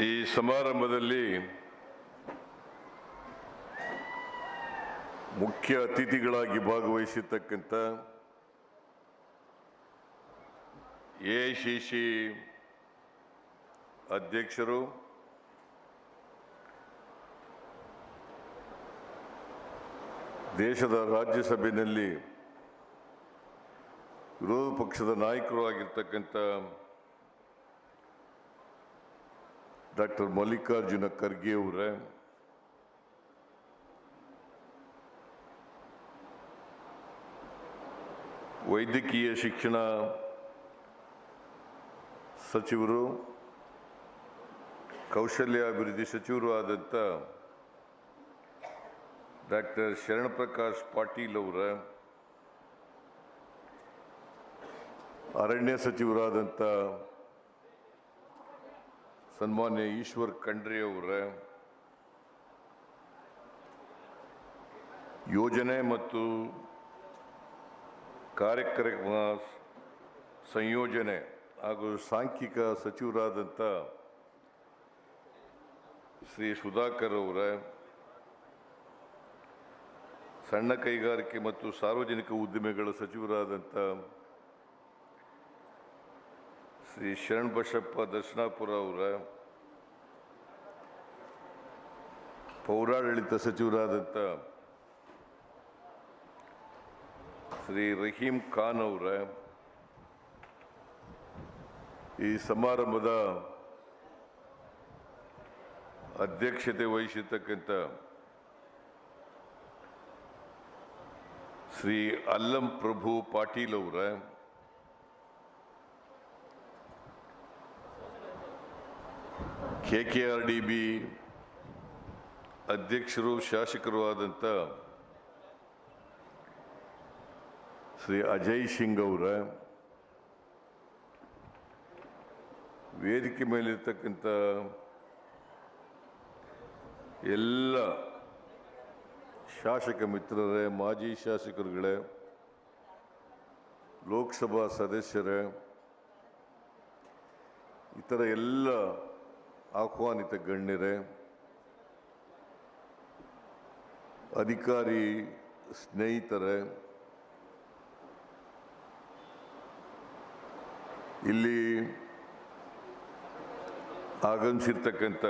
ಈ ಸಮಾರಂಭದಲ್ಲಿ ಮುಖ್ಯ ಅತಿಥಿಗಳಾಗಿ ಭಾಗವಹಿಸಿರ್ತಕ್ಕಂಥ ಎಐಸಿಸಿ ಅಧ್ಯಕ್ಷರು, ದೇಶದ ರಾಜ್ಯಸಭೆಯಲ್ಲಿ ವಿರೋಧ ಪಕ್ಷದ ನಾಯಕರು ಆಗಿರ್ತಕ್ಕಂಥ ಡಾಕ್ಟರ್ ಮಲ್ಲಿಕಾರ್ಜುನ ಖರ್ಗೆ ಅವರೇ, ವೈದ್ಯಕೀಯ ಶಿಕ್ಷಣ ಸಚಿವರು, ಕೌಶಲ್ಯಾಭಿವೃದ್ಧಿ ಸಚಿವರು ಆದಂಥ ಡಾಕ್ಟರ್ ಶರಣಪ್ರಕಾಶ್ ಪಾಟೀಲ್ ಅವರ, ಅರಣ್ಯ ಸಚಿವರಾದಂಥ ಸನ್ಮಾನ್ಯ ಈಶ್ವರ್ ಖಂಡ್ರೆ ಅವರ, ಯೋಜನೆ ಮತ್ತು ಕಾರ್ಯಕ್ರಮ ಸಂಯೋಜನೆ ಹಾಗೂ ಸಾಂಖ್ಯಿಕ ಸಚಿವರಾದಂಥ ಶ್ರೀ ಸುಧಾಕರ್ ಅವರ, ಸಣ್ಣ ಕೈಗಾರಿಕೆ ಮತ್ತು ಸಾರ್ವಜನಿಕ ಉದ್ದಿಮೆಗಳ ಸಚಿವರಾದಂಥ ಶ್ರೀ ಶರಣಬಸಪ್ಪ ದರ್ಶನಾಪುರ ಅವರ, ಪೌರಾಡಳಿತ ಸಚಿವರಾದಂಥ ಶ್ರೀ ರಹೀಂ ಖಾನ್ ಅವರ, ಈ ಸಮಾರಂಭದ ಅಧ್ಯಕ್ಷತೆ ವಹಿಸಿರ್ತಕ್ಕಂಥ ಶ್ರೀ ಅಲ್ಲಂ ಪ್ರಭು ಪಾಟೀಲ್ ಅವರ, KKRDB ಅಧ್ಯಕ್ಷರು ಶಾಸಕರು ಆದಂಥ ಶ್ರೀ ಅಜಯ್ ಸಿಂಗ್ ಅವರ, ವೇದಿಕೆ ಮೇಲಿರ್ತಕ್ಕಂಥ ಎಲ್ಲ ಶಾಸಕ ಮಿತ್ರರೇ, ಮಾಜಿ ಶಾಸಕರುಗಳೇ, ಲೋಕಸಭಾ ಸದಸ್ಯರೇ, ಇತರ ಎಲ್ಲ ಆಹ್ವಾನಿತ ಗಣ್ಯರೇ, ಅಧಿಕಾರಿ ಸ್ನೇಹಿತರೇ, ಇಲ್ಲಿ ಆಗಮಿಸಿರ್ತಕ್ಕಂಥ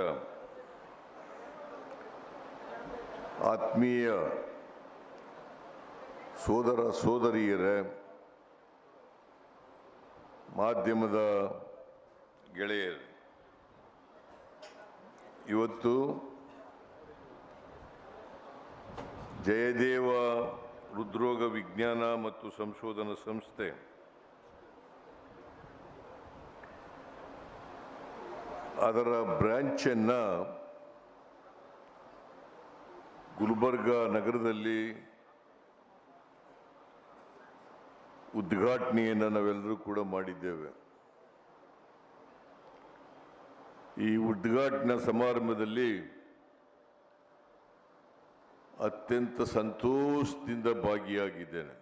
ಆತ್ಮೀಯ ಸೋದರ ಸೋದರಿಯರೇ, ಮಾಧ್ಯಮದ ಗೆಳೆಯರು, ಇವತ್ತು ಜಯದೇವ ಹೃದ್ರೋಗ ವಿಜ್ಞಾನ ಮತ್ತು ಸಂಶೋಧನಾ ಸಂಸ್ಥೆ ಅದರ ಬ್ರಾಂಚನ್ನು ಗುಲ್ಬರ್ಗ ನಗರದಲ್ಲಿ ಉದ್ಘಾಟನೆಯನ್ನು ನಾವೆಲ್ಲರೂ ಕೂಡ ಮಾಡಿದ್ದೇವೆ. ಈ ಉದ್ಘಾಟನಾ ಸಮಾರಂಭದಲ್ಲಿ ಅತ್ಯಂತ ಸಂತೋಷದಿಂದ ಭಾಗಿಯಾಗಿದ್ದೇನೆ.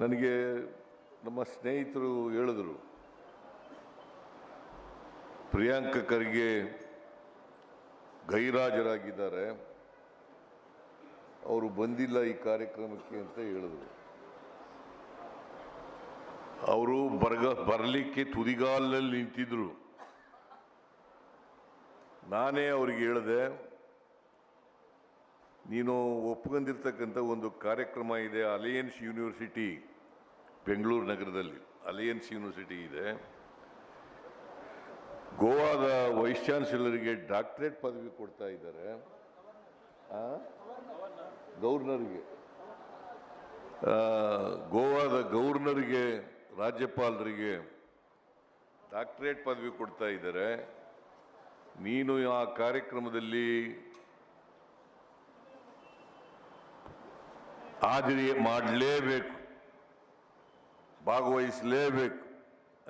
ನನಗೆ ನಮ್ಮ ಸ್ನೇಹಿತರು ಹೇಳಿದರು, ಪ್ರಿಯಾಂಕ ಖರ್ಗೆ ಗೈರಾಜರಾಗಿದ್ದಾರೆ, ಅವರು ಬಂದಿಲ್ಲ ಈ ಕಾರ್ಯಕ್ರಮಕ್ಕೆ ಅಂತ ಹೇಳಿದರು. ಅವರು ಬರಲಿಕ್ಕೆ ತುದಿಗಾಲಲ್ಲಿ ನಿಂತಿದ್ರು. ನಾನೇ ಅವ್ರಿಗೆ ಹೇಳಿದೆ, ನೀನು ಒಪ್ಕೊಂಡಿರ್ತಕ್ಕಂಥ ಒಂದು ಕಾರ್ಯಕ್ರಮ ಇದೆ, ಅಲಯನ್ಸ್ ಯೂನಿವರ್ಸಿಟಿ, ಬೆಂಗಳೂರು ನಗರದಲ್ಲಿ ಅಲಯನ್ಸ್ ಯೂನಿವರ್ಸಿಟಿ ಇದೆ, ಗೋವಾದ ವೈಸ್ ಚಾನ್ಸಲರ್ಗೆ ಡಾಕ್ಟರೇಟ್ ಪದವಿ ಕೊಡ್ತಾ ಇದ್ದಾರೆ, ಗವರ್ನರ್ಗೆ, ಗೋವಾದ ಗವರ್ನರ್ಗೆ, ರಾಜ್ಯಪಾಲರಿಗೆ ಡಾಕ್ಟರೇಟ್ ಪದವಿ ಕೊಡ್ತಾ ಇದ್ದಾರೆ. ನೀನು ಆ ಕಾರ್ಯಕ್ರಮದಲ್ಲಿ ಹಾಜರಿ ಮಾಡಲೇಬೇಕು, ಭಾಗವಹಿಸಲೇಬೇಕು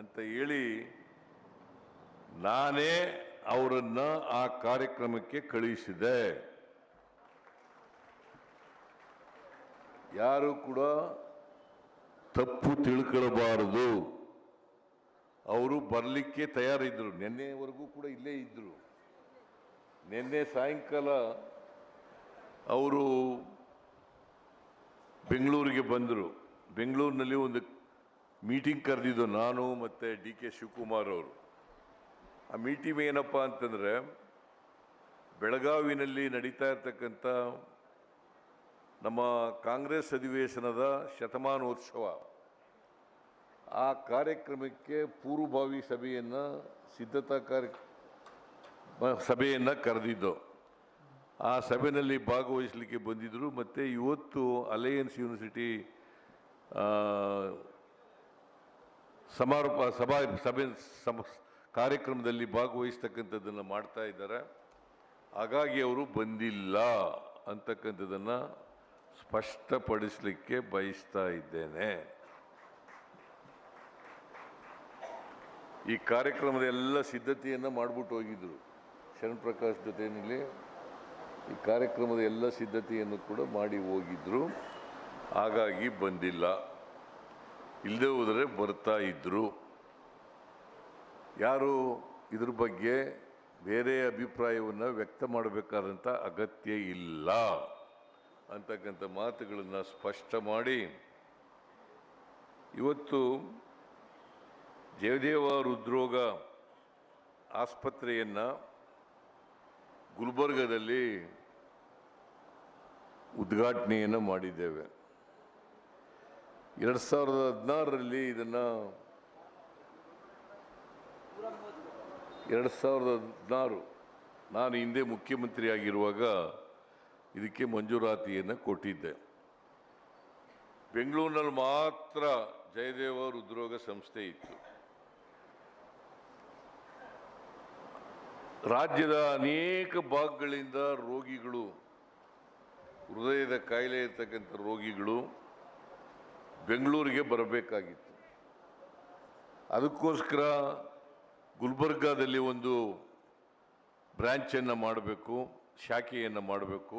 ಅಂತ ಹೇಳಿ ನಾನೇ ಅವರನ್ನು ಆ ಕಾರ್ಯಕ್ರಮಕ್ಕೆ ಕಳುಹಿಸಿದೆ. ಯಾರು ಕೂಡ ತಪ್ಪು ತಿಳ್ಕೊಳ್ಳಬಾರದು. ಅವರು ಬರಲಿಕ್ಕೆ ತಯಾರಿದ್ದರು. ನಿನ್ನೆವರೆಗೂ ಕೂಡ ಇಲ್ಲೇ ಇದ್ದರು. ನಿನ್ನೆ ಸಾಯಂಕಾಲ ಅವರು ಬೆಂಗಳೂರಿಗೆ ಬಂದರು. ಬೆಂಗಳೂರಿನಲ್ಲಿ ಒಂದು ಮೀಟಿಂಗ್ ಕರೆದಿದ್ದು ನಾನು ಮತ್ತು ಡಿ ಕೆ ಶಿವಕುಮಾರ್ ಅವರು. ಆ ಮೀಟಿಂಗ್ ಏನಪ್ಪ ಅಂತಂದರೆ, ಬೆಳಗಾವಿನಲ್ಲಿ ನಡೀತಾ ಇರ್ತಕ್ಕಂಥ ನಮ್ಮ ಕಾಂಗ್ರೆಸ್ ಅಧಿವೇಶನದ ಶತಮಾನೋತ್ಸವ, ಆ ಕಾರ್ಯಕ್ರಮಕ್ಕೆ ಪೂರ್ವಭಾವಿ ಸಭೆಯನ್ನು ಸಿದ್ಧತಾ ಸಭೆಯನ್ನು ಕರೆದಿದ್ದು. ಆ ಸಭೆಯಲ್ಲಿ ಭಾಗವಹಿಸಲಿಕ್ಕೆ ಬಂದಿದ್ದರು. ಮತ್ತು ಇವತ್ತು ಅಲಯನ್ಸ್ ಯೂನಿವರ್ಸಿಟಿ ಸಮಾರೋಪ ಸಭೆ ಕಾರ್ಯಕ್ರಮದಲ್ಲಿ ಭಾಗವಹಿಸ್ತಕ್ಕಂಥದ್ದನ್ನು ಮಾಡ್ತಾ ಇದ್ದಾರೆ. ಹಾಗಾಗಿ ಅವರು ಬಂದಿಲ್ಲ ಅಂತಕ್ಕಂಥದ್ದನ್ನು ಸ್ಪಷ್ಟಪಡಿಸಲಿಕ್ಕೆ ಬಯಸ್ತಾ ಇದ್ದೇನೆ. ಈ ಕಾರ್ಯಕ್ರಮದ ಎಲ್ಲ ಸಿದ್ಧತೆಯನ್ನು ಮಾಡಿಬಿಟ್ಟು ಹೋಗಿದ್ದರು. ಶರಣ್ ಪ್ರಕಾಶ್ ಜೊತೆಯಲ್ಲಿ ಈ ಕಾರ್ಯಕ್ರಮದ ಎಲ್ಲ ಸಿದ್ಧತೆಯನ್ನು ಕೂಡ ಮಾಡಿ ಹೋಗಿದ್ದರು. ಹಾಗಾಗಿ ಬಂದಿಲ್ಲ. ಇಲ್ಲದೆ ಹೋದರೆ ಬರ್ತಾ ಇದ್ದರು. ಯಾರು ಇದ್ರ ಬಗ್ಗೆ ಬೇರೆ ಅಭಿಪ್ರಾಯವನ್ನು ವ್ಯಕ್ತ ಮಾಡಬೇಕಾದಂಥ ಅಗತ್ಯ ಇಲ್ಲ ಅಂತಕ್ಕಂಥ ಮಾತುಗಳನ್ನು ಸ್ಪಷ್ಟ ಮಾಡಿ, ಇವತ್ತು ಜಯದೇವ ಹೃದ್ರೋಗ ಆಸ್ಪತ್ರೆಯನ್ನು ಗುಲ್ಬರ್ಗದಲ್ಲಿ ಉದ್ಘಾಟನೆಯನ್ನು ಮಾಡಿದ್ದೇವೆ. 2016ರಲ್ಲಿ ಇದನ್ನು 2016 ನಾನು ಹಿಂದೆ ಮುಖ್ಯಮಂತ್ರಿ ಆಗಿರುವಾಗ ಇದಕ್ಕೆ ಮಂಜೂರಾತಿಯನ್ನು ಕೊಟ್ಟಿದ್ದೆ. ಬೆಂಗಳೂರಿನಲ್ಲಿ ಮಾತ್ರ ಜಯದೇವ ಹೃದ್ರೋಗ ಸಂಸ್ಥೆ ಇತ್ತು. ರಾಜ್ಯದ ಅನೇಕ ಭಾಗಗಳಿಂದ ರೋಗಿಗಳು, ಹೃದಯದ ಕಾಯಿಲೆ ಇರ್ತಕ್ಕಂಥ ರೋಗಿಗಳು ಬೆಂಗಳೂರಿಗೆ ಬರಬೇಕಾಗಿತ್ತು. ಅದಕ್ಕೋಸ್ಕರ ಗುಲ್ಬರ್ಗಾದಲ್ಲಿ ಒಂದು ಬ್ರ್ಯಾಂಚನ್ನು ಮಾಡಬೇಕು, ಶಾಖೆಯನ್ನು ಮಾಡಬೇಕು.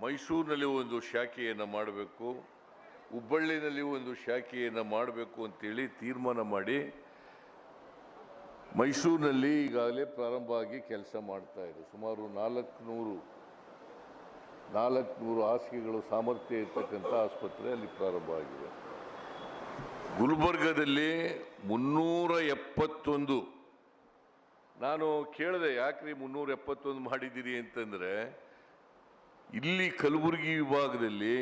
ಮೈಸೂರಿನಲ್ಲಿ ಒಂದು ಶಾಖೆಯನ್ನು ಮಾಡಬೇಕು. ಹುಬ್ಬಳ್ಳಿನಲ್ಲಿ ಒಂದು ಶಾಖೆಯನ್ನು ಮಾಡಬೇಕು ಅಂತೇಳಿ ತೀರ್ಮಾನ ಮಾಡಿ ಮೈಸೂರಿನಲ್ಲಿ ಈಗಾಗಲೇ ಪ್ರಾರಂಭ ಆಗಿ ಕೆಲಸ ಮಾಡ್ತಾ ಇದೆ. ಸುಮಾರು 400 ಹಾಸಿಗೆಗಳು ಸಾಮರ್ಥ್ಯ ಇರ್ತಕ್ಕಂಥ ಆಸ್ಪತ್ರೆ ಅಲ್ಲಿ ಪ್ರಾರಂಭ ಆಗಿದೆ. ಗುಲ್ಬರ್ಗದಲ್ಲಿ 371. ನಾನು ಕೇಳಿದೆ, ಯಾಕ್ರಿ 371 ಮಾಡಿದ್ದೀರಿ ಅಂತಂದರೆ, ಇಲ್ಲಿ ಕಲಬುರಗಿ ವಿಭಾಗದಲ್ಲಿ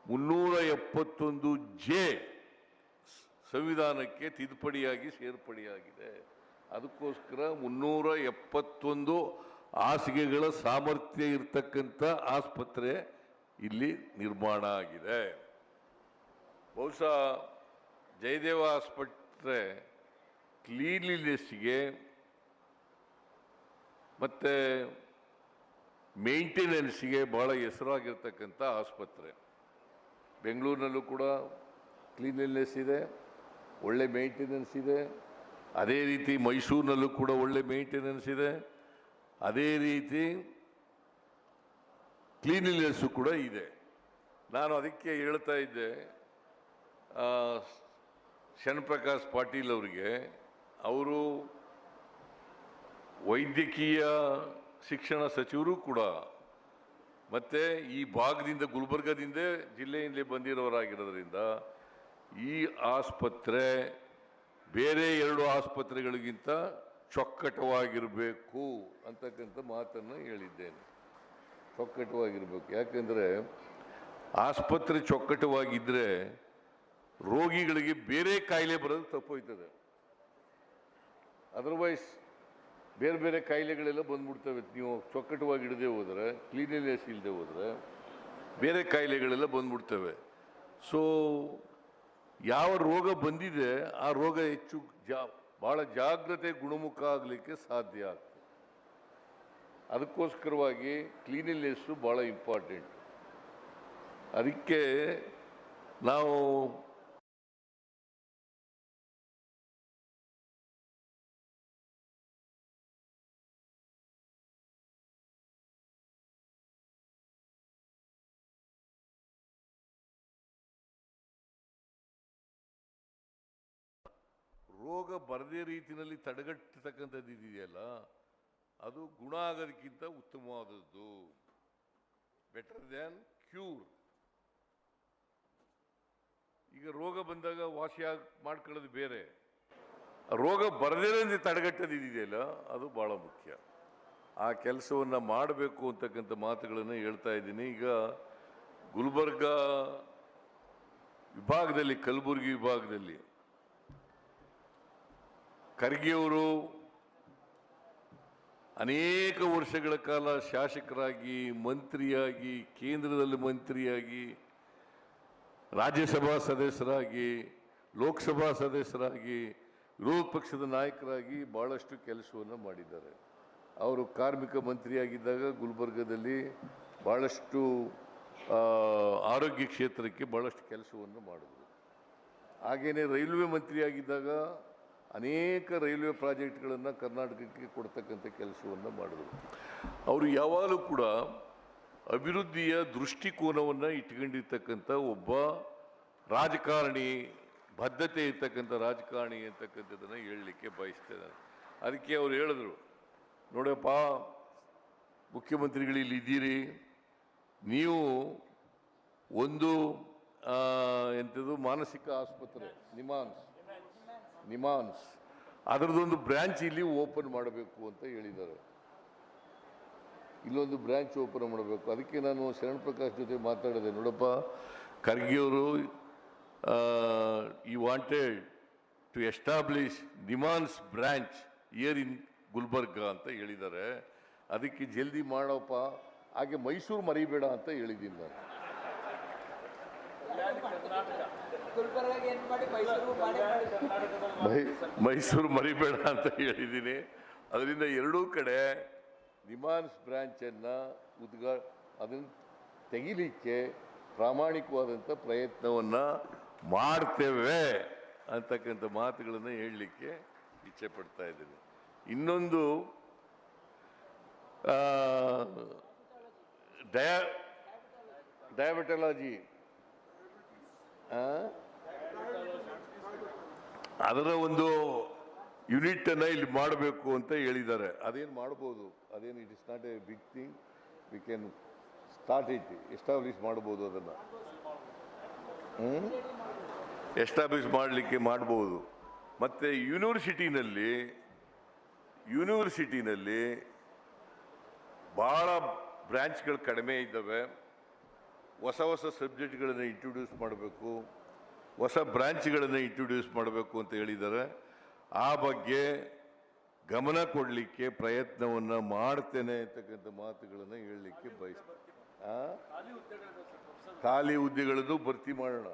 371J ಸಂವಿಧಾನಕ್ಕೆ ತಿದ್ದುಪಡಿಯಾಗಿ ಸೇರ್ಪಡೆಯಾಗಿದೆ. ಅದಕ್ಕೋಸ್ಕರ 371 ಹಾಸಿಗೆಗಳ ಸಾಮರ್ಥ್ಯ ಇರತಕ್ಕಂಥ ಆಸ್ಪತ್ರೆ ಇಲ್ಲಿ ನಿರ್ಮಾಣ ಆಗಿದೆ. ಬಹುಶಃ ಜಯದೇವ ಆಸ್ಪತ್ರೆ ಕ್ಲೀನ್ಲಿನೆಸ್ಗೆ ಮತ್ತು ಮೇಂಟೆನೆನ್ಸ್ಗೆ ಭಾಳ ಹೆಸರಾಗಿರ್ತಕ್ಕಂಥ ಆಸ್ಪತ್ರೆ. ಬೆಂಗಳೂರಿನಲ್ಲೂ ಕೂಡ ಕ್ಲೀನ್ಲಿನೆಸ್ ಇದೆ, ಒಳ್ಳೆ ಮೇಂಟೆನೆನ್ಸ್ ಇದೆ. ಅದೇ ರೀತಿ ಮೈಸೂರಿನಲ್ಲೂ ಕೂಡ ಒಳ್ಳೆ ಮೇಂಟೆನೆನ್ಸ್ ಇದೆ. ಅದೇ ರೀತಿ ಕ್ಲೀನ್ಲಿನೆಸ್ಸು ಕೂಡ ಇದೆ. ನಾನು ಅದಕ್ಕೆ ಹೇಳ್ತಾ ಇದ್ದೆ ಶರಣ್ ಪ್ರಕಾಶ್ ಪಾಟೀಲ್ ಅವರಿಗೆ, ಅವರು ವೈದ್ಯಕೀಯ ಶಿಕ್ಷಣ ಸಚಿವರು ಕೂಡ, ಮತ್ತು ಈ ಭಾಗದಿಂದ ಗುಲ್ಬರ್ಗದಿಂದ ಜಿಲ್ಲೆಯಿಂದಲೇ ಬಂದಿರೋರಾಗಿರೋದ್ರಿಂದ ಈ ಆಸ್ಪತ್ರೆ ಬೇರೆ 2 ಆಸ್ಪತ್ರೆಗಳಿಗಿಂತ ಚೊಕ್ಕಟವಾಗಿರಬೇಕು ಅಂತಕ್ಕಂಥ ಮಾತನ್ನು ಹೇಳಿದ್ದೇನೆ. ಚೊಕ್ಕಟವಾಗಿರಬೇಕು. ಯಾಕೆಂದರೆ ಆಸ್ಪತ್ರೆ ಚೊಕ್ಕಟವಾಗಿದ್ದರೆ ರೋಗಿಗಳಿಗೆ ಬೇರೆ ಕಾಯಿಲೆ ಬರೋದು ತಪ್ಪೋಯ್ತದೆ. ಅದರ್ವೈಸ್ ಬೇರೆ ಬೇರೆ ಕಾಯಿಲೆಗಳೆಲ್ಲ ಬಂದ್ಬಿಡ್ತವೆ. ನೀವು ಚೊಕ್ಕಟವಾಗಿ ಇಡದೆ ಹೋದರೆ, ಕ್ಲೀನ್ಲಿನೆಸ್ ಇಲ್ಲದೆ ಹೋದರೆ ಬೇರೆ ಕಾಯಿಲೆಗಳೆಲ್ಲ ಬಂದ್ಬಿಡ್ತವೆ. ಸೊ ಯಾವ ರೋಗ ಬಂದಿದೆ ಆ ರೋಗ ಹೆಚ್ಚು ಭಾಳ ಜಾಗ್ರತೆ ಗುಣಮುಖ ಆಗಲಿಕ್ಕೆ ಸಾಧ್ಯ ಆಗ್ತದೆ. ಅದಕ್ಕೋಸ್ಕರವಾಗಿ ಕ್ಲೀನ್ಲಿನೆಸ್ಸು ಭಾಳ ಇಂಪಾರ್ಟೆಂಟ್. ಅದಕ್ಕೆ ನಾವು ರೋಗ ಬರದೇ ರೀತಿಯಲ್ಲಿ ತಡೆಗಟ್ಟತಕ್ಕಂಥದ್ದು ಇದೆಯಲ್ಲ, ಅದು ಗುಣ ಆಗೋದಕ್ಕಿಂತ ಉತ್ತಮವಾದದ್ದು. Better than cure. ಈಗ ರೋಗ ಬಂದಾಗ ವಾಸಿ ಮಾಡ್ಕೊಳ್ಳೋದು ಬೇರೆ, ರೋಗ ಬರದೇ ತಡೆಗಟ್ಟೋದು ಇದೆಯಲ್ಲ ಅದು ಬಹಳ ಮುಖ್ಯ. ಆ ಕೆಲಸವನ್ನು ಮಾಡಬೇಕು ಅಂತಕ್ಕಂಥ ಮಾತುಗಳನ್ನು ಹೇಳ್ತಾ ಇದ್ದೀನಿ. ಈಗ ಗುಲ್ಬರ್ಗ ವಿಭಾಗದಲ್ಲಿ, ಕಲಬುರಗಿ ವಿಭಾಗದಲ್ಲಿ ಖರ್ಗೆಯವರು ಅನೇಕ ವರ್ಷಗಳ ಕಾಲ ಶಾಸಕರಾಗಿ, ಮಂತ್ರಿಯಾಗಿ, ಕೇಂದ್ರದಲ್ಲಿ ಮಂತ್ರಿಯಾಗಿ, ರಾಜ್ಯಸಭಾ ಸದಸ್ಯರಾಗಿ, ಲೋಕಸಭಾ ಸದಸ್ಯರಾಗಿ, ವಿರೋಧ ಪಕ್ಷದ ನಾಯಕರಾಗಿ ಬಹಳಷ್ಟು ಕೆಲಸವನ್ನು ಮಾಡಿದ್ದಾರೆ. ಅವರು ಕಾರ್ಮಿಕ ಮಂತ್ರಿಯಾಗಿದ್ದಾಗ ಗುಲ್ಬರ್ಗದಲ್ಲಿ ಬಹಳಷ್ಟು ಆರೋಗ್ಯ ಕ್ಷೇತ್ರಕ್ಕೆ ಬಹಳಷ್ಟು ಕೆಲಸವನ್ನು ಮಾಡಿದರು. ಹಾಗೆಯೇ ರೈಲ್ವೆ ಮಂತ್ರಿಯಾಗಿದ್ದಾಗ ಅನೇಕ ರೈಲ್ವೆ ಪ್ರಾಜೆಕ್ಟ್ಗಳನ್ನು ಕರ್ನಾಟಕಕ್ಕೆ ಕೊಡ್ತಕ್ಕಂಥ ಕೆಲಸವನ್ನು ಮಾಡಿದರು. ಅವರು ಯಾವಾಗಲೂ ಕೂಡ ಅಭಿವೃದ್ಧಿಯ ದೃಷ್ಟಿಕೋನವನ್ನು ಇಟ್ಕೊಂಡಿರ್ತಕ್ಕಂಥ ಒಬ್ಬ ರಾಜಕಾರಣಿ, ಬದ್ಧತೆ ಇರ್ತಕ್ಕಂಥ ರಾಜಕಾರಣಿ ಅಂತಕ್ಕಂಥದ್ದನ್ನು ಹೇಳಲಿಕ್ಕೆ ಬಯಸ್ತೇನೆ. ಅದಕ್ಕೆ ಅವರು ಹೇಳಿದ್ರು, ನೋಡಪ್ಪ ಮುಖ್ಯಮಂತ್ರಿಗಳು ಇಲ್ಲಿ ಇದ್ದೀರಿ, ನೀವು ಒಂದು ಎಂಥದ್ದು ಮಾನಸಿಕ ಆಸ್ಪತ್ರೆ ನಿಮಾನ್ಸ್ ಅದರದೊಂದು ಬ್ರಾಂಚ್ ಇಲ್ಲಿ ಓಪನ್ ಮಾಡಬೇಕು ಅಂತ ಹೇಳಿದ್ದಾರೆ. ಇಲ್ಲೊಂದು ಬ್ರಾಂಚ್ ಓಪನ್ ಮಾಡಬೇಕು. ಅದಕ್ಕೆ ನಾನು ಶರಣ್ ಪ್ರಕಾಶ್ ಜೊತೆ ಮಾತಾಡಿದೆ. ನೋಡಪ್ಪ, ಖರ್ಗೆಯವರು ಈ wanted to establish NIMHANS branch here in Gulbarga ಅಂತ ಹೇಳಿದ್ದಾರೆ. ಅದಕ್ಕೆ ಜಲ್ದಿ ಮಾಡಪ್ಪ, ಹಾಗೆ ಮೈಸೂರು ಮರಿಬೇಡ ಅಂತ ಹೇಳಿದ್ದೀನಿ ನಾನು. ಮೈಸೂರು ಮರಿಬೇಡ ಅಂತ ಹೇಳಿದ್ದೀನಿ. ಅದರಿಂದ ಎರಡೂ ಕಡೆ ನಿಮಾನ್ಸ್ ಬ್ರಾಂಚನ್ನು ಅದನ್ನು ತೆಗಿಲಿಕ್ಕೆ ಪ್ರಾಮಾಣಿಕವಾದಂಥ ಪ್ರಯತ್ನವನ್ನು ಮಾಡ್ತೇವೆ ಅಂತಕ್ಕಂಥ ಮಾತುಗಳನ್ನು ಹೇಳಲಿಕ್ಕೆ ಇಚ್ಛೆ ಪಡ್ತಾ ಇದ್ದೀನಿ. ಇನ್ನೊಂದು ಡಯಾಬಿಟಾಲಜಿ, ಅದರ ಒಂದು ಯೂನಿಟ್ ಅನ್ನ ಇಲ್ಲಿ ಮಾಡಬೇಕು ಅಂತ ಹೇಳಿದ್ದಾರೆ. ಅದೇನು ಮಾಡ್ಬೋದು, ಅದೇನು it is not a big thing, we can start it, establish ಮಾಡ್ಬೋದು. ಅದನ್ನು ಎಸ್ಟಾಬ್ಲಿಷ್ ಮಾಡಲಿಕ್ಕೆ ಮಾಡ್ಬೋದು. ಮತ್ತು ಯೂನಿವರ್ಸಿಟಿನಲ್ಲಿ ಭಾಳ ಬ್ರ್ಯಾಂಚ್ಗಳು ಕಡಿಮೆ ಇದ್ದಾವೆ. ಹೊಸ ಸಬ್ಜೆಕ್ಟ್ಗಳನ್ನು ಇಂಟ್ರೊಡ್ಯೂಸ್ ಮಾಡಬೇಕು, ಹೊಸ ಬ್ರಾಂಚ್ಗಳನ್ನು ಇಂಟ್ರೊಡ್ಯೂಸ್ ಮಾಡಬೇಕು ಅಂತ ಹೇಳಿದ್ದಾರೆ. ಆ ಬಗ್ಗೆ ಗಮನ ಕೊಡಲಿಕ್ಕೆ ಪ್ರಯತ್ನವನ್ನು ಮಾಡ್ತೇನೆ ಅಂತಕ್ಕಂಥ ಮಾತುಗಳನ್ನು ಹೇಳಲಿಕ್ಕೆ ಬಯಸ್ತೇನೆ. ಖಾಲಿ ಹುದ್ದೆಗಳನ್ನು ಭರ್ತಿ ಮಾಡೋಣ.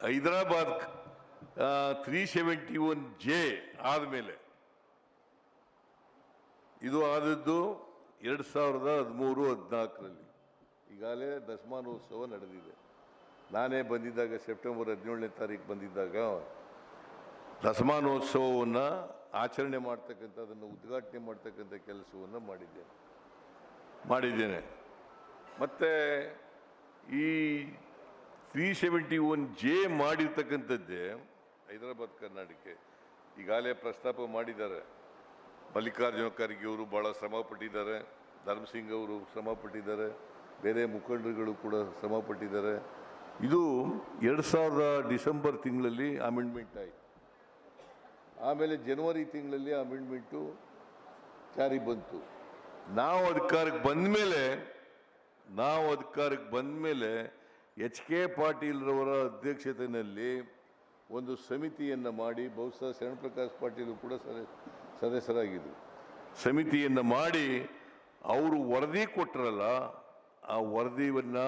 ಹೈದರಾಬಾದ್ 371J ಆದಮೇಲೆ, ಇದು ಆದದ್ದು 2013-14ರಲ್ಲಿ. ಈಗಾಗಲೇ ದಶಮಾನೋತ್ಸವ ನಡೆದಿದೆ. ನಾನೇ ಬಂದಿದ್ದಾಗ ಸೆಪ್ಟೆಂಬರ್ 17ನೇ ತಾರೀಕು ಬಂದಿದ್ದಾಗ ದಶಮಾನೋತ್ಸವವನ್ನು ಆಚರಣೆ ಮಾಡ್ತಕ್ಕಂಥದ್ದನ್ನು ಉದ್ಘಾಟನೆ ಮಾಡ್ತಕ್ಕಂಥ ಕೆಲಸವನ್ನು ಮಾಡಿದ್ದೇನೆ. ಮತ್ತು ಈ 371J ಮಾಡಿರ್ತಕ್ಕಂಥದ್ದೇ ಹೈದರಾಬಾದ್ ಕರ್ನಾಟಕಕ್ಕೆ ಈಗಾಗಲೇ ಪ್ರಸ್ತಾಪ ಮಾಡಿದ್ದಾರೆ. ಮಲ್ಲಿಕಾರ್ಜುನ ಖರ್ಗೆ ಅವರು ಭಾಳ ಶ್ರಮಪಟ್ಟಿದ್ದಾರೆ, ಧರ್ಮಸಿಂಗ್ ಅವರು ಶ್ರಮಪಟ್ಟಿದ್ದಾರೆ, ಬೇರೆ ಮುಖಂಡರುಗಳು ಕೂಡ ಶ್ರಮಪಟ್ಟಿದ್ದಾರೆ. ಇದು 2000 ಡಿಸೆಂಬರ್ ತಿಂಗಳಲ್ಲಿ ಅಮೆಂಡ್ಮೆಂಟ್ ಆಯಿತು. ಆಮೇಲೆ ಜನವರಿ ತಿಂಗಳಲ್ಲಿ ಅಮೆಂಡ್ಮೆಂಟು ಜಾರಿ ಬಂತು. ನಾವು ಅಧಿಕಾರಕ್ಕೆ ಬಂದ ಮೇಲೆ ಎಚ್ ಕೆ ಪಾಟೀಲ್ರವರ ಅಧ್ಯಕ್ಷತೆಯಲ್ಲಿ ಒಂದು ಸಮಿತಿಯನ್ನು ಮಾಡಿ, ಬಹುಶಃ ಶರಣ್ ಪ್ರಕಾಶ್ ಪಾಟೀಲ್ ಕೂಡ ಸದಸ್ಯರಾಗಿದ್ದರು, ಸಮಿತಿಯನ್ನು ಮಾಡಿ ಅವರು ವರದಿ ಕೊಟ್ಟರಲ್ಲ, ಆ ವರದಿಯನ್ನು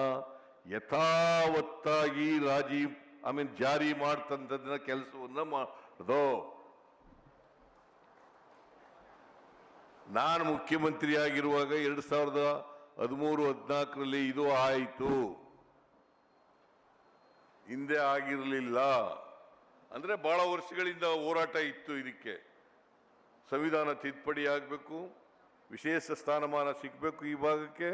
ಯಥಾವತ್ತಾಗಿ ಜಾರಿ ಮಾಡ್ತಂಥದ್ದನ್ನ ಕೆಲಸವನ್ನು ಮಾಡೋದು. ನಾನು ಮುಖ್ಯಮಂತ್ರಿ ಆಗಿರುವಾಗ 2013-14ರಲ್ಲಿ ಇದು ಆಯಿತು, ಹಿಂದೆ ಆಗಿರಲಿಲ್ಲ. ಅಂದರೆ ಬಹಳ ವರ್ಷಗಳಿಂದ ಹೋರಾಟ ಇತ್ತು. ಇದಕ್ಕೆ ಸಂವಿಧಾನ ತಿದ್ದುಪಡಿ ಆಗಬೇಕು, ವಿಶೇಷ ಸ್ಥಾನಮಾನ ಸಿಗಬೇಕು, ಈ ಭಾಗಕ್ಕೆ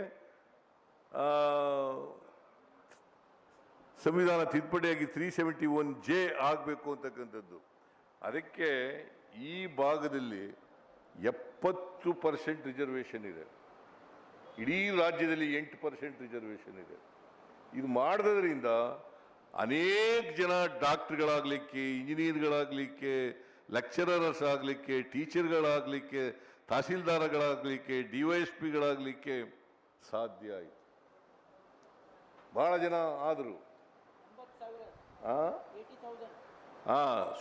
ಸಂವಿಧಾನ ತಿದ್ದುಪಡಿಯಾಗಿ 371J ಆಗಬೇಕು ಅಂತಕ್ಕಂಥದ್ದು. ಅದಕ್ಕೆ ಈ ಭಾಗದಲ್ಲಿ 70% ರಿಸರ್ವೇಷನ್ ಇದೆ. ಇಡೀ ರಾಜ್ಯದಲ್ಲಿ 8% ರಿಸರ್ವೇಷನ್ ಇದೆ. ಇದು ಮಾಡೋದ್ರಿಂದ ಅನೇಕ ಜನ ಡಾಕ್ಟರ್ಗಳಾಗಲಿಕ್ಕೆ, ಇಂಜಿನಿಯರ್ಗಳಾಗಲಿಕ್ಕೆ, ಲೆಕ್ಚರರ್ಸ್ ಆಗಲಿಕ್ಕೆ, ಟೀಚರ್ಗಳಾಗಲಿಕ್ಕೆ, ತಹಸೀಲ್ದಾರ್ಗಳಾಗಲಿಕ್ಕೆ, DYSPಗಳಾಗಲಿಕ್ಕೆ ಸಾಧ್ಯ ಆಯಿತು. ಬಹಳ ಜನ ಆದರು.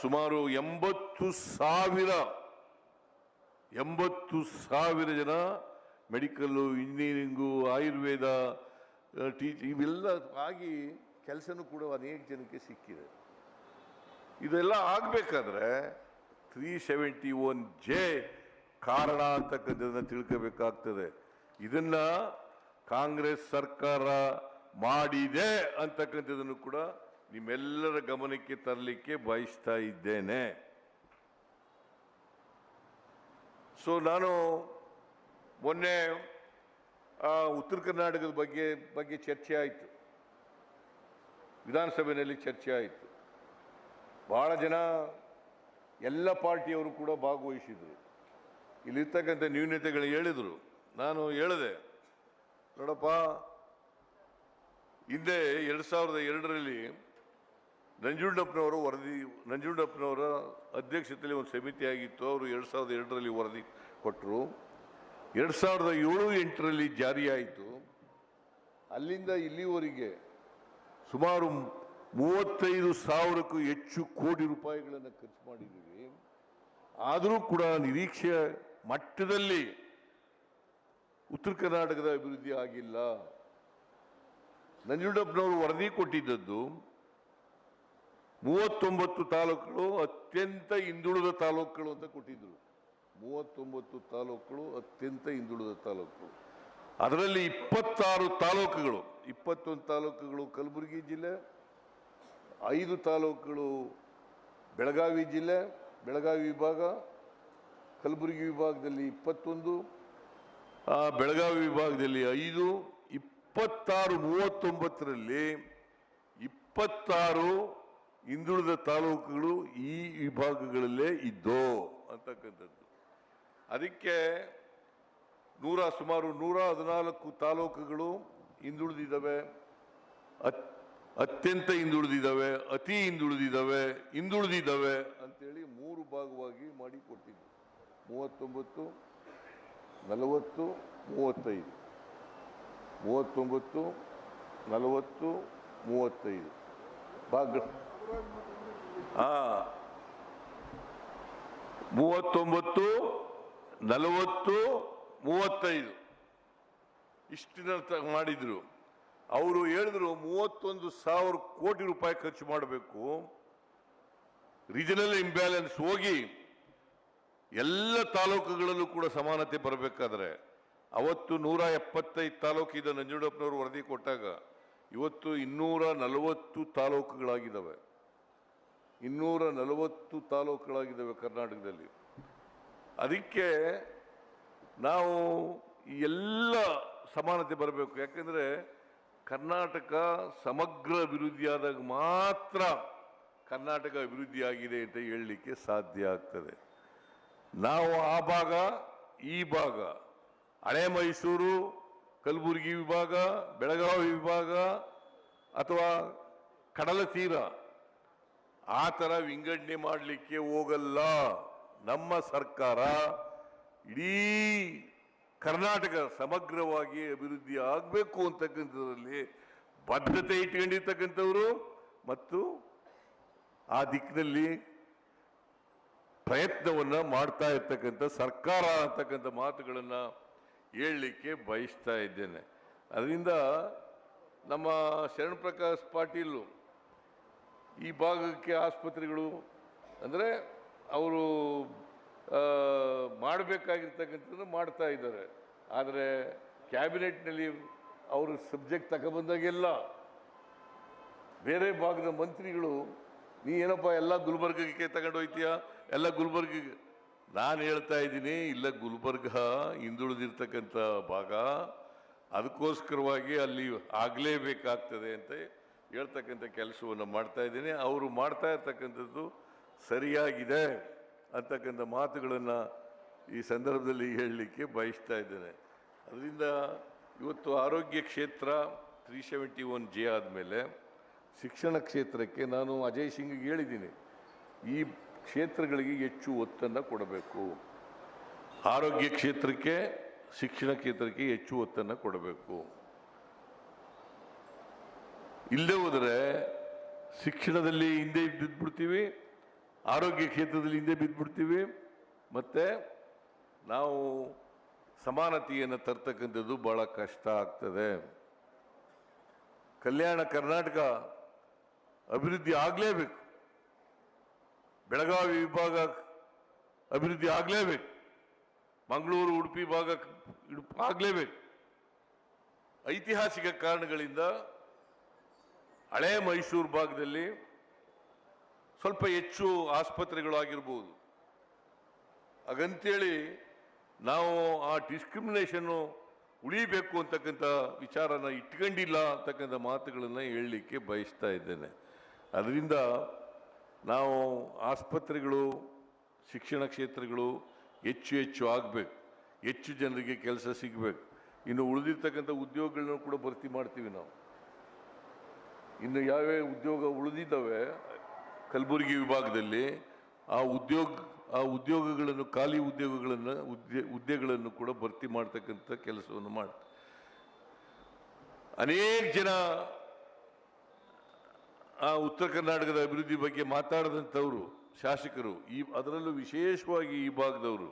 ಸುಮಾರು 80,000 ಜನ ಮೆಡಿಕಲ್ಲು, ಇಂಜಿನಿಯರಿಂಗು, ಆಯುರ್ವೇದ, ಇವೆಲ್ಲ ಆಗಿ ಕೆಲಸನೂ ಕೂಡ ಅನೇಕ ಜನಕ್ಕೆ ಸಿಕ್ಕಿದೆ. ಇದೆಲ್ಲ ಆಗಬೇಕಾದ್ರೆ 371J ಕಾರಣ ಅಂತಕ್ಕಂಥದ್ದನ್ನು ತಿಳ್ಕೋಬೇಕಾಗ್ತದೆ. ಇದನ್ನ ಕಾಂಗ್ರೆಸ್ ಸರ್ಕಾರ ಮಾಡಿದೆ ಅಂತಕ್ಕಂಥದ್ದನ್ನು ಕೂಡ ನಿಮ್ಮೆಲ್ಲರ ಗಮನಕ್ಕೆ ತರಲಿಕ್ಕೆ ಬಯಸ್ತಾ ಇದ್ದೇನೆ. ಸೊ ನಾನು ಮೊನ್ನೆ ಉತ್ತರ ಕರ್ನಾಟಕದ ಬಗ್ಗೆ ಚರ್ಚೆ ಆಯಿತು, ವಿಧಾನಸಭೆಯಲ್ಲಿ ಚರ್ಚೆ ಆಯಿತು. ಬಹಳ ಜನ ಎಲ್ಲ ಪಾರ್ಟಿಯವರು ಕೂಡ ಭಾಗವಹಿಸಿದರು. ಇಲ್ಲಿರ್ತಕ್ಕಂಥ ನ್ಯೂನತೆಗಳು ಹೇಳಿದರು. ನಾನು ಹೇಳಿದೆ, ನೋಡಪ್ಪ, ಹಿಂದೆ 2002ರಲ್ಲಿ ನಂಜುಂಡಪ್ಪನವರ ಅಧ್ಯಕ್ಷತೆಯಲ್ಲಿ ಒಂದು ಸಮಿತಿ ಆಗಿತ್ತು. ಅವರು 2002ರಲ್ಲಿ ವರದಿ ಕೊಟ್ಟರು. 2007-8ರಲ್ಲಿ ಜಾರಿಯಾಯಿತು. ಅಲ್ಲಿಂದ ಇಲ್ಲಿವರೆಗೆ ಸುಮಾರು 35,000ಕ್ಕೂ ಹೆಚ್ಚು ಕೋಟಿ ರೂಪಾಯಿಗಳನ್ನು ಖರ್ಚು ಮಾಡಿದ್ದೀವಿ. ಆದರೂ ಕೂಡ ನಿರೀಕ್ಷೆಯ ಮಟ್ಟದಲ್ಲಿ ಉತ್ತರ ಕರ್ನಾಟಕದ ಅಭಿವೃದ್ಧಿ ಆಗಿಲ್ಲ. ನಂಜುಂಡಪ್ಪನವರು ವರದಿ ಕೊಟ್ಟಿದ್ದದ್ದು 39 ತಾಲೂಕುಗಳು ಅತ್ಯಂತ ಹಿಂದುಳಿದ ತಾಲೂಕುಗಳು ಅಂತ ಕೊಟ್ಟಿದ್ರು. 39 ತಾಲೂಕುಗಳು ಅತ್ಯಂತ ಹಿಂದುಳಿದ ತಾಲೂಕುಗಳು. ಅದರಲ್ಲಿ 26 ತಾಲೂಕುಗಳು, 21 ತಾಲೂಕುಗಳು ಕಲಬುರಗಿ ಜಿಲ್ಲೆ, 5 ತಾಲೂಕುಗಳು ಬೆಳಗಾವಿ ಜಿಲ್ಲೆ, ಬೆಳಗಾವಿ ವಿಭಾಗ, ಕಲಬುರಗಿ ವಿಭಾಗದಲ್ಲಿ 21, ಬೆಳಗಾವಿ ವಿಭಾಗದಲ್ಲಿ 5, 26, 39ರಲ್ಲಿ 26 ಹಿಂದುಳಿದ ತಾಲೂಕುಗಳು ಈ ವಿಭಾಗಗಳಲ್ಲೇ ಇದ್ದೋ ಅಂತಕ್ಕಂಥದ್ದು. ಅದಕ್ಕೆ ಸುಮಾರು 114 ತಾಲೂಕುಗಳು ಹಿಂದುಳಿದಿದ್ದಾವೆ, ಅತ್ಯಂತ ಹಿಂದುಳಿದಿದ್ದಾವೆ, ಅತಿ ಹಿಂದುಳಿದಿದ್ದಾವೆ ಅಂತೇಳಿ 3 ಭಾಗವಾಗಿ ಮಾಡಿ ಕೊಟ್ಟಿದ್ದು. 39, 40, 35, 39, 40, 35 ಭಾಗ. 39, 40, 35 ಇಷ್ಟಿನ ಮಾಡಿದ್ರು. ಅವರು ಹೇಳಿದ್ರು 31,000 ಕೋಟಿ ರೂಪಾಯಿ ಖರ್ಚು ಮಾಡಬೇಕು. ರೀಜನಲ್ ಇಂಬ್ಯಾಲೆನ್ಸ್ ಹೋಗಿ ಎಲ್ಲ ತಾಲೂಕುಗಳಲ್ಲೂ ಕೂಡ ಸಮಾನತೆ ಬರಬೇಕಾದ್ರೆ, ಅವತ್ತು 175 ತಾಲೂಕಿದ್ದ ನಂಜುಂಡಪ್ಪನವರು ವರದಿ ಕೊಟ್ಟಾಗ ಇವತ್ತು 240 ತಾಲೂಕುಗಳಾಗಿದ್ದಾವೆ. 240 ತಾಲೂಕುಗಳಾಗಿದ್ದಾವೆ ಕರ್ನಾಟಕದಲ್ಲಿ. ಅದಕ್ಕೆ ನಾವು ಎಲ್ಲ ಸಮಾನತೆ ಬರಬೇಕು. ಯಾಕೆಂದ್ರೆ ಕರ್ನಾಟಕ ಸಮಗ್ರ ಅಭಿವೃದ್ಧಿಯಾದಾಗ ಮಾತ್ರ ಕರ್ನಾಟಕ ಅಭಿವೃದ್ಧಿ ಆಗಿದೆ ಅಂತ ಹೇಳಲಿಕ್ಕೆ ಸಾಧ್ಯ ಆಗ್ತದೆ. ನಾವು ಆ ಭಾಗ, ಈ ಭಾಗ, ಹಳೆ ಮೈಸೂರು, ಕಲಬುರಗಿ ವಿಭಾಗ, ಬೆಳಗಾವಿ ವಿಭಾಗ ಅಥವಾ ಕಡಲ ತೀರ ಆ ಥರ ವಿಂಗಡಣೆ ಮಾಡಲಿಕ್ಕೆ ಹೋಗಲ್ಲ. ನಮ್ಮ ಸರ್ಕಾರ ಇಡೀ ಕರ್ನಾಟಕ ಸಮಗ್ರವಾಗಿ ಅಭಿವೃದ್ಧಿ ಆಗಬೇಕು ಅಂತಕ್ಕಂಥದ್ರಲ್ಲಿ ಬದ್ಧತೆ ಇಟ್ಕೊಂಡಿರ್ತಕ್ಕಂಥವ್ರು ಮತ್ತು ಆ ದಿಕ್ಕಿನಲ್ಲಿ ಪ್ರಯತ್ನವನ್ನ ಮಾಡ್ತಾ ಇರ್ತಕ್ಕಂಥ ಸರ್ಕಾರ ಅಂತಕ್ಕಂಥ ಮಾತುಗಳನ್ನ ಹೇಳಲಿಕ್ಕೆ ಬಯಸ್ತಾ ಇದ್ದೇನೆ. ಅದರಿಂದ ನಮ್ಮ ಶರಣ್ ಪ್ರಕಾಶ್ ಪಾಟೀಲ್ ಈ ಭಾಗಕ್ಕೆ ಆಸ್ಪತ್ರೆಗಳು ಅಂದರೆ ಅವರು ಮಾಡಬೇಕಾಗಿರ್ತಕ್ಕಂಥದ್ದು ಮಾಡ್ತಾ ಇದ್ದಾರೆ. ಆದರೆ ಕ್ಯಾಬಿನೆಟ್ನಲ್ಲಿ ಅವರು ಸಬ್ಜೆಕ್ಟ್ ತಗೊಬಂದಾಗೆಲ್ಲ ಬೇರೆ ಭಾಗದ ಮಂತ್ರಿಗಳು, ನೀ ಏನಪ್ಪ ಎಲ್ಲ ಗುಲ್ಬರ್ಗಕ್ಕೆ ತಗೊಂಡು ಹೋಯ್ತೀಯ, ಎಲ್ಲ ಗುಲ್ಬರ್ಗಿಗೆ. ನಾನು ಹೇಳ್ತಾ ಇದ್ದೀನಿ, ಇಲ್ಲ, ಗುಲ್ಬರ್ಗ ಹಿಂದುಳಿದಿರ್ತಕ್ಕಂಥ ಭಾಗ, ಅದಕ್ಕೋಸ್ಕರವಾಗಿ ಅಲ್ಲಿ ಆಗಲೇಬೇಕಾಗ್ತದೆ ಅಂತ ಹೇಳ್ತಕ್ಕಂಥ ಕೆಲಸವನ್ನು ಮಾಡ್ತಾ ಇದ್ದೀನಿ. ಅವರು ಮಾಡ್ತಾ ಇರ್ತಕ್ಕಂಥದ್ದು ಸರಿಯಾಗಿದೆ ಅಂತಕ್ಕಂಥ ಮಾತುಗಳನ್ನು ಈ ಸಂದರ್ಭದಲ್ಲಿ ಹೇಳಲಿಕ್ಕೆ ಬಯಸ್ತಾ ಇದ್ದೇನೆ. ಅದರಿಂದ ಇವತ್ತು ಆರೋಗ್ಯ ಕ್ಷೇತ್ರ 371J ಆದಮೇಲೆ ಶಿಕ್ಷಣ ಕ್ಷೇತ್ರಕ್ಕೆ ನಾನು ಅಜಯ್ ಸಿಂಗ್ಗೆ ಹೇಳಿದ್ದೀನಿ, ಈ ಕ್ಷೇತ್ರಗಳಿಗೆ ಹೆಚ್ಚು ಒತ್ತನ್ನು ಕೊಡಬೇಕು. ಆರೋಗ್ಯ ಕ್ಷೇತ್ರಕ್ಕೆ, ಶಿಕ್ಷಣ ಕ್ಷೇತ್ರಕ್ಕೆ ಹೆಚ್ಚು ಒತ್ತನ್ನು ಕೊಡಬೇಕು. ಇಲ್ಲದೆ ಹೋದರೆ ಶಿಕ್ಷಣದಲ್ಲಿ ಹಿಂದೆ ಬಿದ್ದುಬಿಡ್ತೀವಿ, ಆರೋಗ್ಯ ಕ್ಷೇತ್ರದಲ್ಲಿ ಹಿಂದೆ ಬಿದ್ದುಬಿಡ್ತೀವಿ, ಮತ್ತು ನಾವು ಸಮಾನತೆಯನ್ನು ತರ್ತಕ್ಕಂಥದ್ದು ಭಾಳ ಕಷ್ಟ ಆಗ್ತದೆ. ಕಲ್ಯಾಣ ಕರ್ನಾಟಕ ಅಭಿವೃದ್ಧಿ ಆಗಲೇಬೇಕು, ಬೆಳಗಾವಿ ವಿಭಾಗ ಅಭಿವೃದ್ಧಿ ಆಗಲೇಬೇಕು, ಮಂಗಳೂರು ಉಡುಪಿ ಭಾಗ ಆಗಲೇಬೇಕು. ಐತಿಹಾಸಿಕ ಕಾರಣಗಳಿಂದ ಹಳೆ ಮೈಸೂರು ಭಾಗದಲ್ಲಿ ಸ್ವಲ್ಪ ಹೆಚ್ಚು ಆಸ್ಪತ್ರೆಗಳಾಗಿರ್ಬೋದು. ಹಾಗಂತೇಳಿ ನಾವು ಆ ಡಿಸ್ಕ್ರಿಮಿನೇಷನ್ನು ಉಳಿಬೇಕು ಅಂತಕ್ಕಂಥ ವಿಚಾರನ ಇಟ್ಕೊಂಡಿಲ್ಲ ಅಂತಕ್ಕಂಥ ಮಾತುಗಳನ್ನು ಹೇಳಲಿಕ್ಕೆ ಬಯಸ್ತಾ ಇದ್ದೇನೆ. ಅದರಿಂದ ನಾವು ಆಸ್ಪತ್ರೆಗಳು, ಶಿಕ್ಷಣ ಕ್ಷೇತ್ರಗಳು ಹೆಚ್ಚು ಹೆಚ್ಚು ಆಗಬೇಕು, ಹೆಚ್ಚು ಜನರಿಗೆ ಕೆಲಸ ಸಿಗಬೇಕು. ಇನ್ನು ಉಳಿದಿರ್ತಕ್ಕಂಥ ಉದ್ಯೋಗಗಳನ್ನು ಕೂಡ ಭರ್ತಿ ಮಾಡ್ತೀವಿ ನಾವು. ಇನ್ನು ಯಾವ್ಯಾವ ಉದ್ಯೋಗ ಉಳಿದಿದ್ದಾವೆ ಕಲಬುರಗಿ ವಿಭಾಗದಲ್ಲಿ, ಆ ಉದ್ಯೋಗಗಳನ್ನು, ಖಾಲಿ ಹುದ್ದೆಗಳನ್ನು ಕೂಡ ಭರ್ತಿ ಮಾಡ್ತಕ್ಕಂಥ ಕೆಲಸವನ್ನು ಮಾಡಿ ಅನೇಕ ಜನ ಆ ಉತ್ತರ ಕರ್ನಾಟಕದ ಅಭಿವೃದ್ಧಿ ಬಗ್ಗೆ ಮಾತಾಡಿದಂಥವರು ಶಾಸಕರು, ಅದರಲ್ಲೂ ವಿಶೇಷವಾಗಿ ಈ ಭಾಗದವರು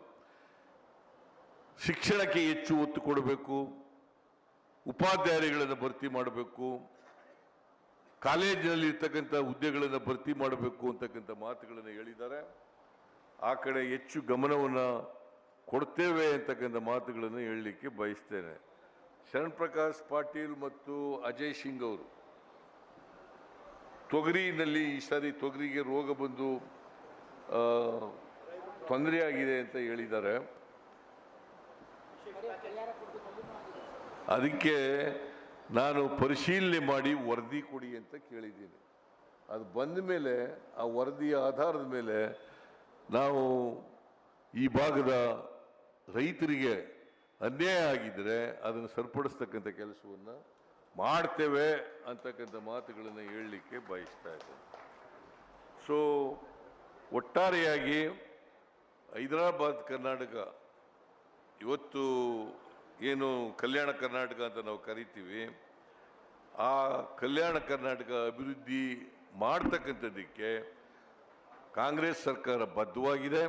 ಶಿಕ್ಷಣಕ್ಕೆ ಹೆಚ್ಚು ಒತ್ತು ಕೊಡಬೇಕು, ಉಪಾಧ್ಯಾಯರುಗಳನ್ನು ಭರ್ತಿ ಮಾಡಬೇಕು, ಕಾಲೇಜಿನಲ್ಲಿ ಇರ್ತಕ್ಕಂಥ ಹುದ್ದೆಗಳನ್ನು ಭರ್ತಿ ಮಾಡಬೇಕು ಅಂತಕ್ಕಂಥ ಮಾತುಗಳನ್ನು ಹೇಳಿದ್ದಾರೆ. ಆ ಕಡೆ ಹೆಚ್ಚು ಗಮನವನ್ನು ಕೊಡ್ತೇವೆ ಅಂತಕ್ಕಂಥ ಮಾತುಗಳನ್ನು ಹೇಳಲಿಕ್ಕೆ ಬಯಸ್ತೇನೆ. ಶರಣ್ ಪ್ರಕಾಶ್ ಪಾಟೀಲ್ ಮತ್ತು ಅಜಯ್ ಸಿಂಗ್ ಅವರು ತೊಗರಿನಲ್ಲಿ ಈ ಸಾರಿ ತೊಗರಿಗೆ ರೋಗ ಬಂದು ತೊಂದರೆ ಆಗಿದೆ ಅಂತ ಹೇಳಿದ್ದಾರೆ. ಅದಕ್ಕೆ ನಾನು ಪರಿಶೀಲನೆ ಮಾಡಿ ವರದಿ ಕೊಡಿ ಅಂತ ಕೇಳಿದ್ದೀನಿ. ಅದು ಬಂದ ಮೇಲೆ ಆ ವರದಿಯ ಆಧಾರದ ಮೇಲೆ ನಾವು ಈ ಭಾಗದ ರೈತರಿಗೆ ಅನ್ಯಾಯ ಆಗಿದ್ದರೆ ಅದನ್ನು ಸರಿಪಡಿಸ್ತಕ್ಕಂಥ ಕೆಲಸವನ್ನು ಮಾಡ್ತೇವೆ ಅಂತಕ್ಕಂಥ ಮಾತುಗಳನ್ನು ಹೇಳಲಿಕ್ಕೆ ಬಯಸ್ತಾ ಇದ್ದೇನೆ. ಸೊ ಒಟ್ಟಾರೆಯಾಗಿ ಹೈದರಾಬಾದ್ ಕರ್ನಾಟಕ ಇವತ್ತು ಏನು ಕಲ್ಯಾಣ ಕರ್ನಾಟಕ ಅಂತ ನಾವು ಕರಿತೀವಿ, ಆ ಕಲ್ಯಾಣ ಕರ್ನಾಟಕ ಅಭಿವೃದ್ಧಿ ಮಾಡ್ತಕ್ಕಂಥದ್ದಕ್ಕೆ ಕಾಂಗ್ರೆಸ್ ಸರ್ಕಾರ ಬದ್ಧವಾಗಿದೆ.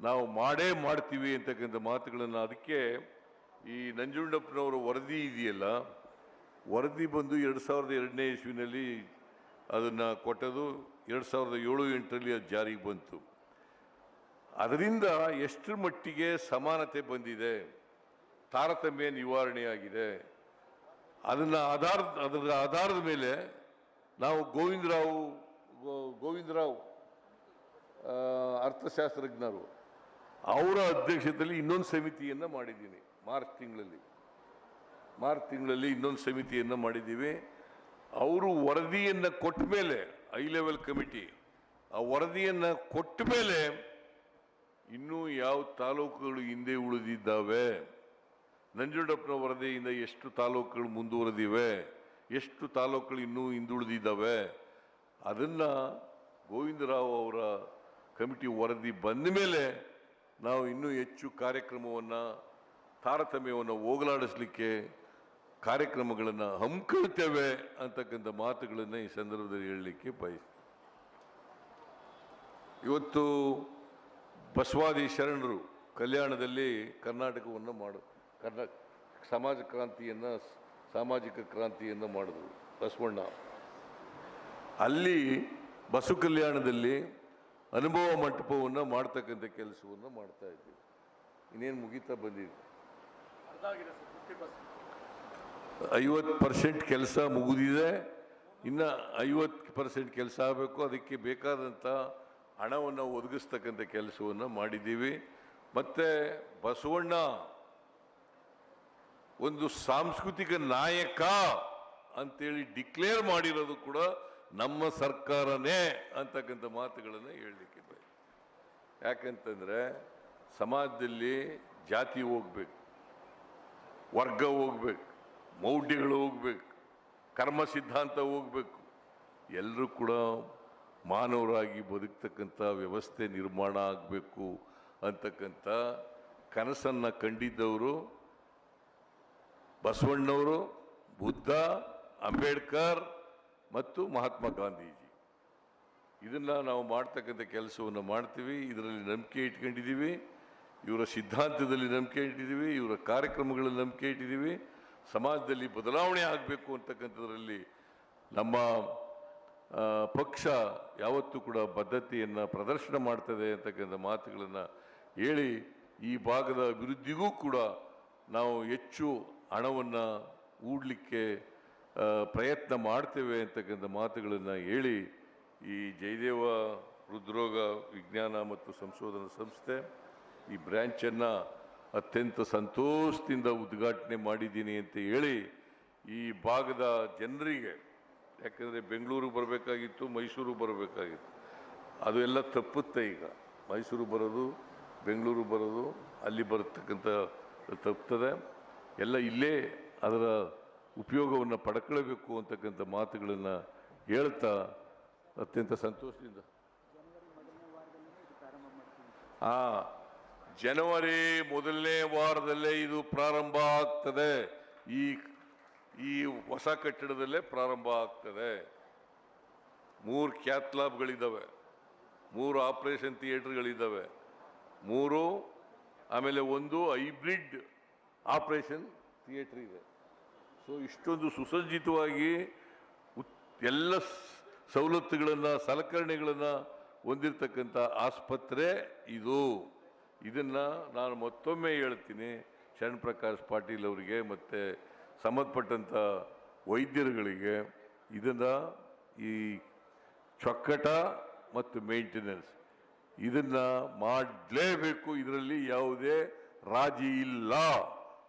ನಾವು ಮಾಡೇ ಮಾಡ್ತೀವಿ ಅಂತಕ್ಕಂಥ ಮಾತುಗಳನ್ನು, ಅದಕ್ಕೆ ಈ ನಂಜುಂಡಪ್ಪನವರ ವರದಿ ಇದೆಯಲ್ಲ, ವರದಿ ಬಂದು 2002ನೇ ಇಸ್ವಿನಲ್ಲಿ ಅದನ್ನು ಕೊಟ್ಟದು, 2007-8ರಲ್ಲಿ ಅದು ಜಾರಿಗೆ ಬಂತು. ಅದರಿಂದ ಎಷ್ಟರ ಮಟ್ಟಿಗೆ ಸಮಾನತೆ ಬಂದಿದೆ, ತಾರತಮ್ಯ ನಿವಾರಣೆಯಾಗಿದೆ, ಅದರ ಆಧಾರದ ಮೇಲೆ ನಾವು ಗೋವಿಂದರಾವ್ ಅರ್ಥಶಾಸ್ತ್ರಜ್ಞರು ಅವರ ಅಧ್ಯಕ್ಷತೆಯಲ್ಲಿ ಇನ್ನೊಂದು ಸಮಿತಿಯನ್ನು ಮಾಡಿದ್ದೀನಿ. ಮಾರ್ಚ್ ತಿಂಗಳಲ್ಲಿ ಇನ್ನೊಂದು ಸಮಿತಿಯನ್ನು ಮಾಡಿದ್ದೀವಿ. ಅವರು ವರದಿಯನ್ನು ಕೊಟ್ಟ ಮೇಲೆ, ಹೈ ಲೆವೆಲ್ ಕಮಿಟಿ ಆ ವರದಿಯನ್ನು ಕೊಟ್ಟ ಮೇಲೆ ಇನ್ನೂ ಯಾವ ತಾಲೂಕುಗಳು ಹಿಂದೆ ಉಳಿದಿದ್ದಾವೆ, ನಂಜುಂಡಪ್ಪನ ವರದಿಯಿಂದ ಎಷ್ಟು ತಾಲೂಕುಗಳು ಮುಂದುವರೆದಿವೆ, ಎಷ್ಟು ತಾಲೂಕುಗಳು ಇನ್ನೂ ಹಿಂದುಳಿದಿದ್ದಾವೆ, ಅದನ್ನು ಗೋವಿಂದರಾವ್ ಅವರ ಕಮಿಟಿ ವರದಿ ಬಂದ ಮೇಲೆ ನಾವು ಇನ್ನೂ ಹೆಚ್ಚು ಕಾರ್ಯಕ್ರಮವನ್ನು, ತಾರತಮ್ಯವನ್ನು ಹೋಗಲಾಡಿಸಲಿಕ್ಕೆ ಕಾರ್ಯಕ್ರಮಗಳನ್ನು ಹಮ್ಮಿಕೊಳ್ತೇವೆ ಅಂತಕ್ಕಂಥ ಮಾತುಗಳನ್ನು ಈ ಸಂದರ್ಭದಲ್ಲಿ ಹೇಳಲಿಕ್ಕೆ ಬಯಸ್ತೀನಿ. ಇವತ್ತು ಬಸವಾದಿ ಶರಣರು ಕಲ್ಯಾಣದಲ್ಲಿ ಕರ್ನಾಟಕವನ್ನು ಸಾಮಾಜಿಕ ಕ್ರಾಂತಿಯನ್ನು ಮಾಡಿದ್ರು ಬಸವಣ್ಣ. ಅಲ್ಲಿ ಬಸವ ಕಲ್ಯಾಣದಲ್ಲಿ ಅನುಭವ ಮಂಟಪವನ್ನು ಮಾಡ್ತಕ್ಕಂಥ ಕೆಲಸವನ್ನು ಮಾಡ್ತಾ ಇದ್ದೀವಿ. ಇನ್ನೇನು ಮುಗಿತಾ ಬಂದಿದೆ, 50% ಕೆಲಸ ಮುಗಿದಿದೆ, ಇನ್ನು 50% ಕೆಲಸ ಆಗಬೇಕು. ಅದಕ್ಕೆ ಬೇಕಾದಂಥ ಹಣವನ್ನು ಒದಗಿಸ್ತಕ್ಕಂಥ ಕೆಲಸವನ್ನು ಮಾಡಿದ್ದೀವಿ. ಮತ್ತು ಬಸವಣ್ಣ ಒಂದು ಸಾಂಸ್ಕೃತಿಕ ನಾಯಕ ಅಂತೇಳಿ ಡಿಕ್ಲೇರ್ ಮಾಡಿರೋದು ಕೂಡ ನಮ್ಮ ಸರ್ಕಾರನೇ ಅಂತಕ್ಕಂಥ ಮಾತುಗಳನ್ನು ಹೇಳಲಿಕ್ಕೆ ಬಯಸ್ತೀನಿ. ಯಾಕಂತಂದ್ರೆ ಸಮಾಜದಲ್ಲಿ ಜಾತಿ ಹೋಗ್ಬೇಕು, ವರ್ಗ ಹೋಗ್ಬೇಕು, ಮೌಢ್ಯಗಳು ಹೋಗ್ಬೇಕು, ಕರ್ಮ ಸಿದ್ಧಾಂತ ಹೋಗ್ಬೇಕು, ಎಲ್ಲರೂ ಕೂಡ ಮಾನವರಾಗಿ ಬದುಕ್ತಕ್ಕಂಥ ವ್ಯವಸ್ಥೆ ನಿರ್ಮಾಣ ಆಗಬೇಕು ಅಂತಕ್ಕಂಥ ಕನಸನ್ನು ಕಂಡಿದ್ದವರು ಬಸವಣ್ಣವರು, ಬುದ್ಧ, ಅಂಬೇಡ್ಕರ್ ಮತ್ತು ಮಹಾತ್ಮ ಗಾಂಧೀಜಿ. ಇದನ್ನು ನಾವು ಮಾಡ್ತಕ್ಕಂಥ ಕೆಲಸವನ್ನು ಮಾಡ್ತೀವಿ. ಇದರಲ್ಲಿ ನಂಬಿಕೆ ಇಟ್ಕೊಂಡಿದ್ದೀವಿ, ಇವರ ಸಿದ್ಧಾಂತದಲ್ಲಿ ನಂಬಿಕೆ ಇಟ್ಟಿದ್ದೀವಿ, ಇವರ ಕಾರ್ಯಕ್ರಮಗಳಲ್ಲಿ ನಂಬಿಕೆ ಇಟ್ಟಿದ್ದೀವಿ. ಸಮಾಜದಲ್ಲಿ ಬದಲಾವಣೆ ಆಗಬೇಕು ಅಂತಕ್ಕಂಥದ್ರಲ್ಲಿ ನಮ್ಮ ಪಕ್ಷ ಯಾವತ್ತೂ ಕೂಡ ಬದ್ಧತೆಯನ್ನು ಪ್ರದರ್ಶನ ಮಾಡ್ತದೆ ಅಂತಕ್ಕಂಥ ಮಾತುಗಳನ್ನು ಹೇಳಿ, ಈ ಭಾಗದ ಅಭಿವೃದ್ಧಿಗೂ ಕೂಡ ನಾವು ಹೆಚ್ಚು ಹಣವನ್ನು ಹೂಡಲಿಕ್ಕೆ ಪ್ರಯತ್ನ ಮಾಡ್ತೇವೆ ಅಂತಕ್ಕಂಥ ಮಾತುಗಳನ್ನು ಹೇಳಿ, ಈ ಜಯದೇವ ಹೃದ್ರೋಗ ವಿಜ್ಞಾನ ಮತ್ತು ಸಂಶೋಧನಾ ಸಂಸ್ಥೆ ಈ ಬ್ರ್ಯಾಂಚನ್ನು ಅತ್ಯಂತ ಸಂತೋಷದಿಂದ ಉದ್ಘಾಟನೆ ಮಾಡಿದ್ದೀನಿ ಅಂತ ಹೇಳಿ, ಈ ಭಾಗದ ಜನರಿಗೆ, ಯಾಕಂದರೆ ಬೆಂಗಳೂರು ಬರಬೇಕಾಗಿತ್ತು, ಮೈಸೂರು ಬರಬೇಕಾಗಿತ್ತು, ಅದು ಎಲ್ಲ ತಪ್ಪುತ್ತೆ. ಈಗ ಮೈಸೂರು ಬರೋದು, ಬೆಂಗಳೂರು ಬರೋದು, ಅಲ್ಲಿ ಬರತಕ್ಕಂಥ ತಪ್ಪುತ್ತದೆ. ಎಲ್ಲ ಇಲ್ಲೇ ಅದರ ಉಪಯೋಗವನ್ನು ಪಡ್ಕೊಳ್ಬೇಕು ಅಂತಕ್ಕಂಥ ಮಾತುಗಳನ್ನು ಹೇಳ್ತಾ ಅತ್ಯಂತ ಸಂತೋಷದಿಂದ ಜನವರಿ ಮೊದಲನೇ ವಾರದಲ್ಲೇ ಇದು ಪ್ರಾರಂಭ ಆಗ್ತದೆ. ಈ ಹೊಸ ಕಟ್ಟಡದಲ್ಲೇ ಪ್ರಾರಂಭ ಆಗ್ತದೆ. 3 ಕ್ಯಾತ್ ಲ್ಯಾಬ್ಗಳಿದ್ದಾವೆ, 3 ಆಪರೇಷನ್ ಥಿಯೇಟರ್ಗಳಿದ್ದಾವೆ, 3 ಆಮೇಲೆ 1 ಹೈಬ್ರಿಡ್ ಆಪರೇಷನ್ ಥಿಯೇಟರ್ ಇದೆ. ಸೊ ಇಷ್ಟೊಂದು ಸುಸಜ್ಜಿತವಾಗಿ ಎಲ್ಲ ಸವಲತ್ತುಗಳನ್ನು, ಸಲಕರಣೆಗಳನ್ನು ಹೊಂದಿರತಕ್ಕಂಥ ಆಸ್ಪತ್ರೆ ಇದು. ಇದನ್ನು ನಾನು ಮತ್ತೊಮ್ಮೆ ಹೇಳ್ತೀನಿ, ಶರಣ್ ಪ್ರಕಾಶ್ ಪಾಟೀಲ್ ಅವರಿಗೆ ಮತ್ತು ಸಂಬಂಧಪಟ್ಟಂಥ ವೈದ್ಯರುಗಳಿಗೆ, ಇದನ್ನು ಈ ಚೊಕ್ಕಟ ಮತ್ತು ಮೇಂಟೆನೆನ್ಸ್ ಇದನ್ನು ಮಾಡಲೇಬೇಕು, ಇದರಲ್ಲಿ ಯಾವುದೇ ರಾಜಿ ಇಲ್ಲ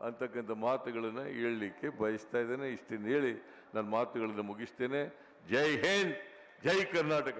ಅಂತಕ್ಕಂಥ ಮಾತುಗಳನ್ನು ಹೇಳಲಿಕ್ಕೆ ಬಯಸ್ತಾ ಇದ್ದೇನೆ. ಇಷ್ಟನ್ನು ಹೇಳಿ ನನ್ನ ಮಾತುಗಳನ್ನು ಮುಗಿಸ್ತೇನೆ. ಜೈ ಹಿಂದ್, ಜೈ ಕರ್ನಾಟಕ.